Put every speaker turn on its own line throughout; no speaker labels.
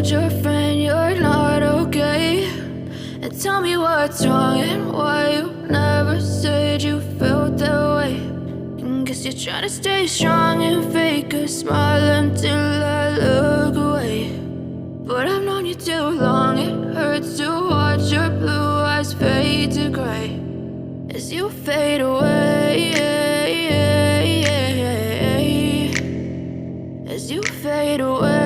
told your friend you're not okay? And tell me what's wrong and why you never said you felt that way. And guess you're trying to stay strong and fake a smile until I look away. But I've known you too long, it hurts to watch your blue eyes fade to gray as you fade away, as you fade away.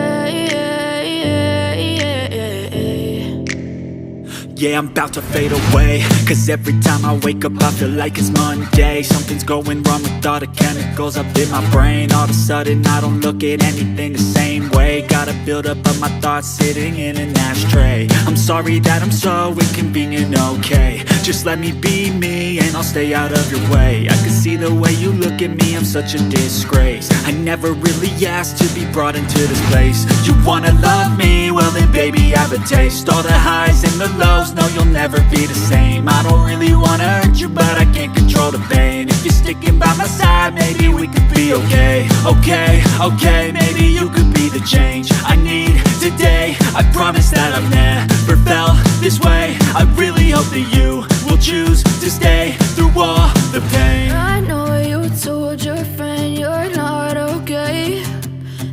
Yeah, I'm about to fade away, cause every time I wake up I feel like it's Monday. Something's going wrong with all the chemicals up in my brain. All of a sudden I don't look at anything the same way. Got a buildup of my thoughts sitting in an ashtray. I'm sorry that I'm so inconvenient, okay? Just let me be me and I'll stay out of your way. I can see the way you look at me, I'm such a disgrace. I never really asked to be brought into this place. You wanna love me? Well then baby have a taste. All the highs and the lows, no, you'll never be the same. I don't really wanna hurt you, but I can't control the pain. If you're sticking by my side, maybe we could be okay. Okay, maybe you could be the change I need today. I promise that I've never felt this way. I really hope that you will choose to stay through all the pain.
I know you told your friend you're not okay.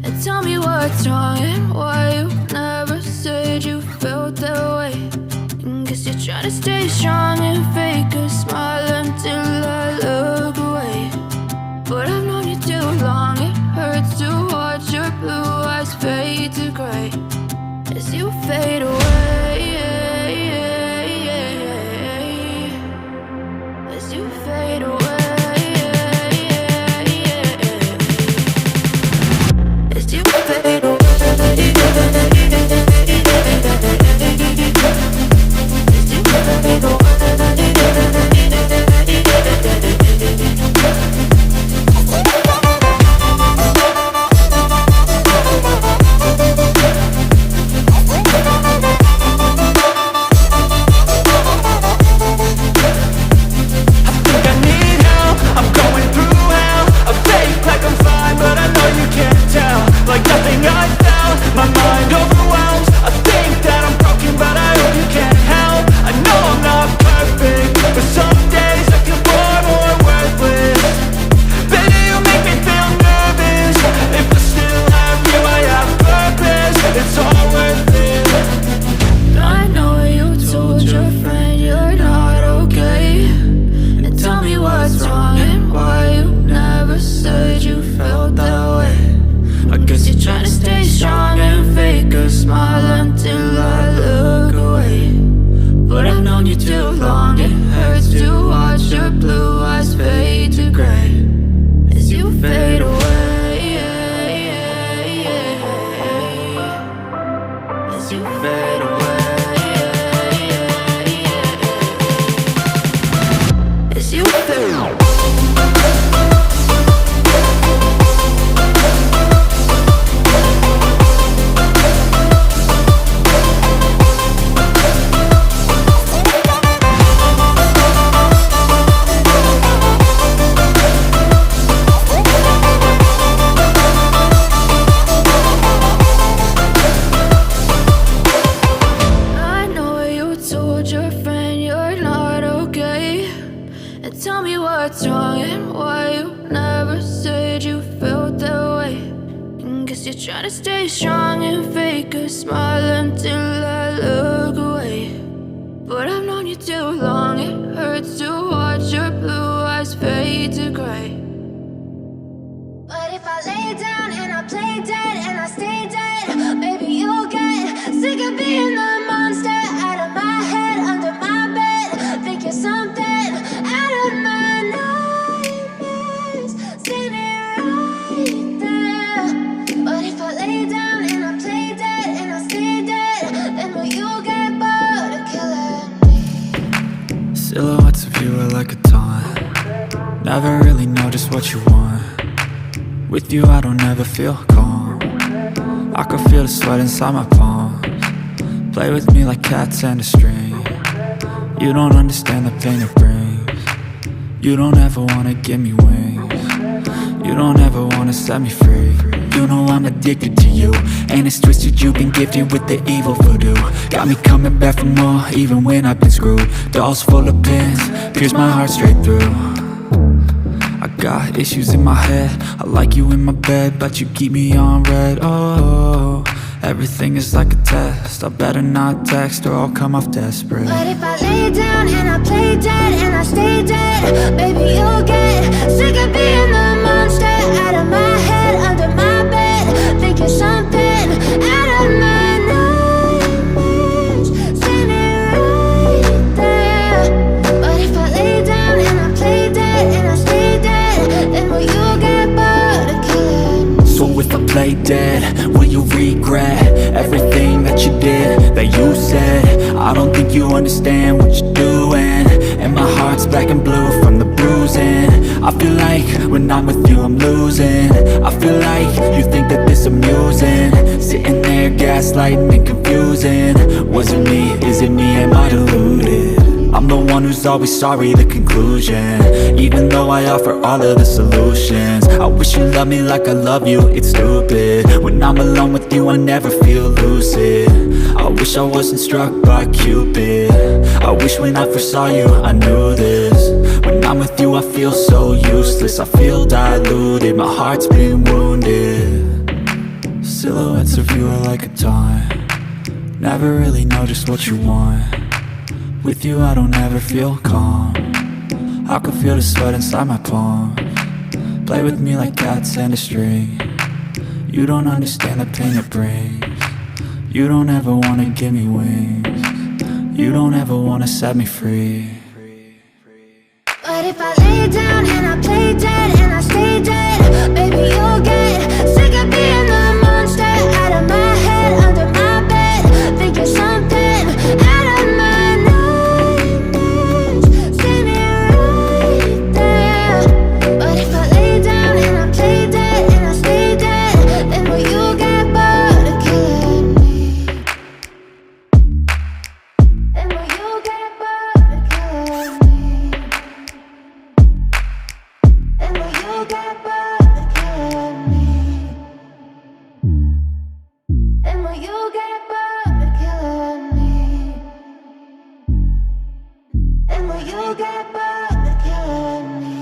And tell me what's wrong and why you never said you felt that way. Guess you're trying to stay strong and fake a smile until I look away. But I've known you too long, it hurts to watch your blue eyes fade to gray as you fade away, as you fade away, as you fade away.
Silhouettes of you are like a taunt. Never really know just what you want. With you I don't ever feel calm. I can feel the sweat inside my palms. Play with me like cats and a string. You don't understand the pain it brings. You don't ever wanna give me wings. You don't ever wanna set me free. you know I'm addicted to you. And it's twisted, you've been gifted with the evil voodoo. Got me coming back for more, even when I've been screwed. Dolls full of pins, pierce my heart straight through. I got issues in my head, I like you in my bed, but you keep me on red. Oh, everything is like a test, I better not text or I'll come off desperate.
But if I lay down and I play dead and I stay dead, baby, you'll get sick of being the monster out of my head, under my bed, thinking something out of my nightmares, standing right there. But if I lay down and I play dead and I stay dead, then will you get bored of killing me?
So if I play dead, will you regret everything that you did, that you said? I don't think you understand what you're doing, and my heart's black and blue from the bruising. I feel like when I'm with you I'm losing. I feel like you think that this amusing, sitting there gaslighting and confusing. Was it me? Is it me? Am I deluded? I'm the one who's always sorry, the conclusion, even though I offer all of the solutions. I wish you loved me like I love you, it's stupid. When I'm alone with you I never feel lucid. I wish I wasn't struck by Cupid. I wish when I first saw you I knew this. When I'm with you I feel so useless, I feel diluted, my heart's been wounded. Silhouettes of you are like a taunt, never really know just what you want. With you I don't ever feel calm, I can feel the sweat inside my palm. Play with me like cats and a string, you don't understand the pain it brings. You don't ever wanna give me wings, you don't ever wanna set me free.
But if I lay down and I play dead and I stay dead, baby, you'll get sick of being the monster out of my head, under my bed, thinking something out of my nightmares, standing right there. But if I lay down and I play dead and I stay dead, then will you get bored of killing me? Then will you get bored of killing me? And will you get bored of killing me? And will you get bored of killing me? And will you get bored of killing me?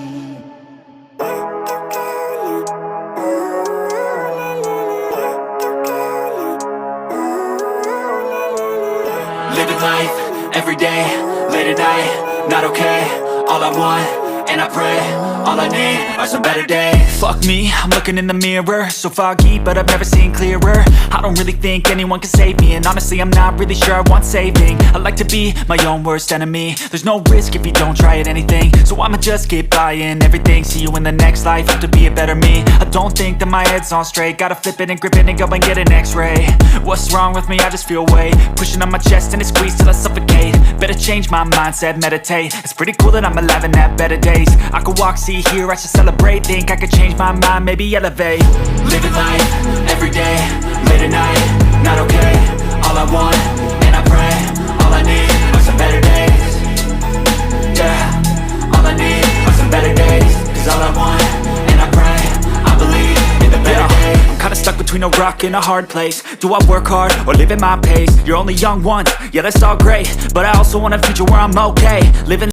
Living life, every day, late at night, not okay. All I want, and I pray, all I need are some better days. Fuck me, I'm looking in the mirror, so foggy, but I've never seen clearer. I don't really think anyone can save me, and honestly I'm not really sure I want saving. I like to be my own worst enemy, there's no risk if you don't try at anything. So I'ma just keep buying everything, see you in the next life, have to be a better me. I don't think that my head's on straight, gotta flip it and grip it and go and get an x-ray. What's wrong with me? I just feel weight pushing on my chest and it squeezes till I suffocate. Better change my mindset, meditate. It's pretty cool that I'm alive and have better days. I could walk, see, hear, I should celebrate. Think I could change my mind, maybe elevate. Living life, every day, late at night, not okay. All I want, and I pray, all I need are some better days. Yeah, all I need are some better days. Cause all I want, and I pray, I believe in the better days. I'm kinda stuck between a rock and a hard place. Do I work hard or live at my pace? You're only young once, yeah that's all great, but I also want a future where I'm okay. Living